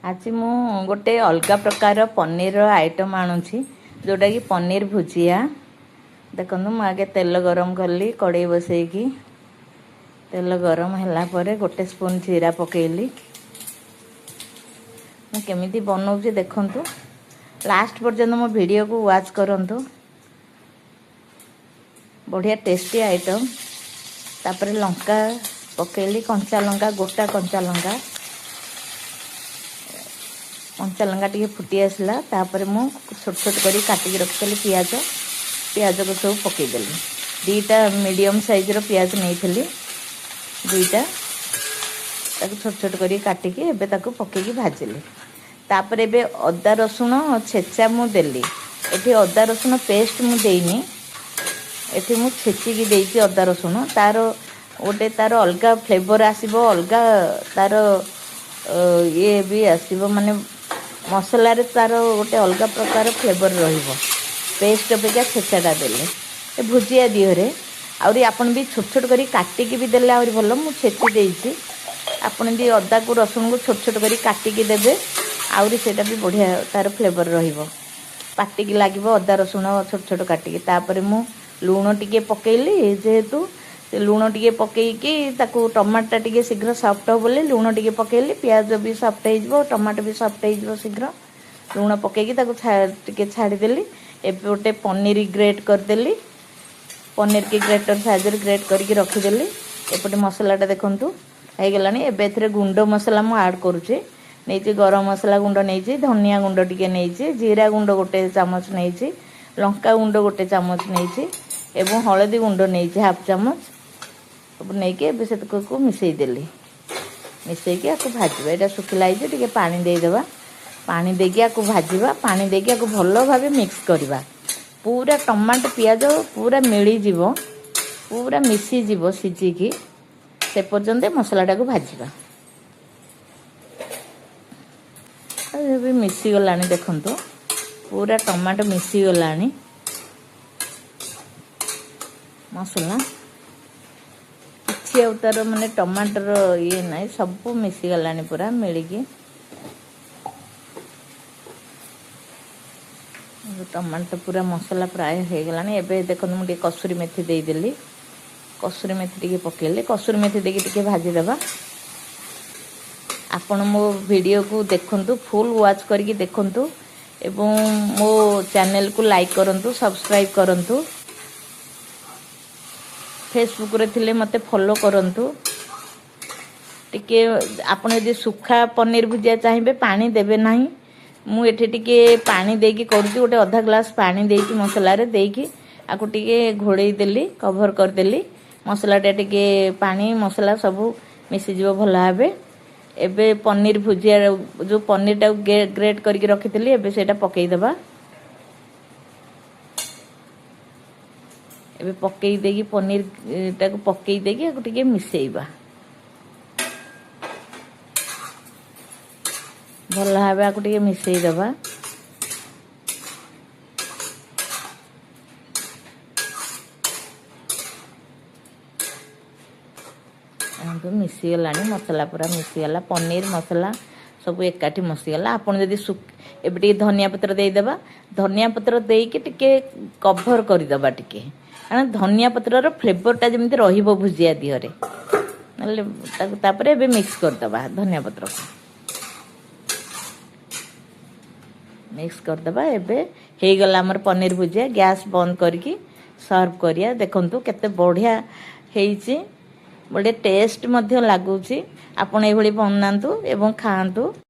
आज मु गोटे अलग प्रकार पनीर आइटम आणुची जोटा कि पनीर भुजिया। देखो मुझे तेल गरम कली कड़े बसैकी तेल गरम है गोटे स्पून जीरा पकेली। मुझे बनाऊँ देखु लास्ट पर्यंत मो वीडियो को वाच करंतु। बढ़िया टेस्टी आइटम। तापर लंका पकेली कंचा लंका गोटा कंचा लंका टी फुटी आसला। तापर मु छोट छोट कर काटिक रखी पियाज को सब पकईदेली। दीटा मीडियम साइज रो पियाज नहीं दुईटा छोट छोट कर काटिकी एबे ताको पकईकी भाजिली। तापर एबे अदा रसुण छेचा मु देली। एठी अदा रसुण पेस्ट मु देनी, एठी मु छेचिकी देइची अदा रसुण। तार गोटे तार अलग फ्लेवर आसीबो, अलग तार ये भी आसीबो माने मसला रे तार गोटे अलग प्रकार फ्लेवर रहिबो। पेस्ट अपेक्षा छेचाटा देले ए भुजिया दिहरे आउरी आपन भी छोट छोट करी काटिकी भी देले आउरी भलो। मु छेची देइची, आपन भी अदा को रसुण को छोट छोट करी काटिकी देबे आउरी सेटा भी बढ़िया तार फ्लेवर रहिबो। पाटिकी लागिबो अदा रसुण छोट छोट काटिकी। तापर मु लूण टिके पकेइली, जेहेतु से लूण टिके पकेइकी ताकू टमाटा टिके शीघ्र सॉफ्ट हो बोले लूण टिके पकेइली। प्याज भी सॉफ्ट हो, टमाटो भी सॉफ्ट हो शीघ्र। लूण पकेइकी ताकू टिके छाड़ी देली। एबे गोटे पनीर ग्रेट करदेली, पनीर की ग्रेटर साइज ग्रेट करके रखीदेली। एपटे मसलाटा देखंतु हो गलानी। एबे एथरे गुंड मसला मु ऐड करूची। नहीं गरम मसला गुंड नहीं, धनिया गुंड टिके नहीं, जीरा गुंड गोटे चामच नहीं, लंका गुंड गोटे चामच नहीं एवं हलदी गुंड नहीं हाफ चामच सब नहीं से मिसईदेली। मिसईकी आपको भाजवा। यहाँ सुखिला टे पानी देदेबा, पानी देकी आपको भाजवा। पानी देकी आपको भल भाव मिक्स करवा। पूरा टमाटो पियाज पूरा मिलीज, पूरा मिसीज सीझिकी से पर्यंत मसलाटा को भाजवा। भी मिसीगला देखु पूरा टमाटो मिसीगला मसला किसी तार माने टमाटर ये ना सब मिसीगला पूरा मिलिकी। टमाटर पूरा मसला प्राय हो गला। एबे देखो मुझे कसूरी मेथी देदेली, कसूरी मेथी टिके पकेली। कसूरी मेथी देकी टिके भाजीदेवा। आपण मो वीडियो को देखंतु, फुल वाच करके देखंतु एवं मो चैनल को लाइक करंतु, सब्सक्राइब करंतु। फेसबुक रे थिले मते फॉलो करंतु। टिके आपण यदि सुखा पनीर भुजिया चाहिए पानी देबे नाही। मु एठी टिके पानी देकी करती, गोटे आधा ग्लास पानी देकी मसला रे देकी आको टिके घोड़े देली, कवर कर देली। मसला टिके पानी मसला सब मिसी जीव भल भाबे। एबे पनीर भुजिया जो पनीर टा ग्रेट करके रखी एबे सेटा पकई देबा। एबे पकई देगी पनीर टा को पकई देगी आको टिके मिसेइबा भल भाबे। आको टिके मिसेई देबा। मिसीगला मसला पूरा मिसीगला, पनीर मसला सब एकाठी मिसीगला। आपन जदि एबे धनिया पत्र देदेबा, धनिया पत्र देकी टिके कभर करदेबा टिके, कारण धनिया पत्रर फ्लेवरटा जमी रहिबो भुजिया दिहरे। तापर एबे मिक्स करदेबा धनिया पत्र को मिक्स करदेबा। एबे हे गला हमर पनीर भुजिया। गैस बंद करके सर्व करिया। देखंतु केते बढ़िया हेइची, बड़े टेस्ट मध्य लागुची। आपण एभली बनांतु एवं खांतु।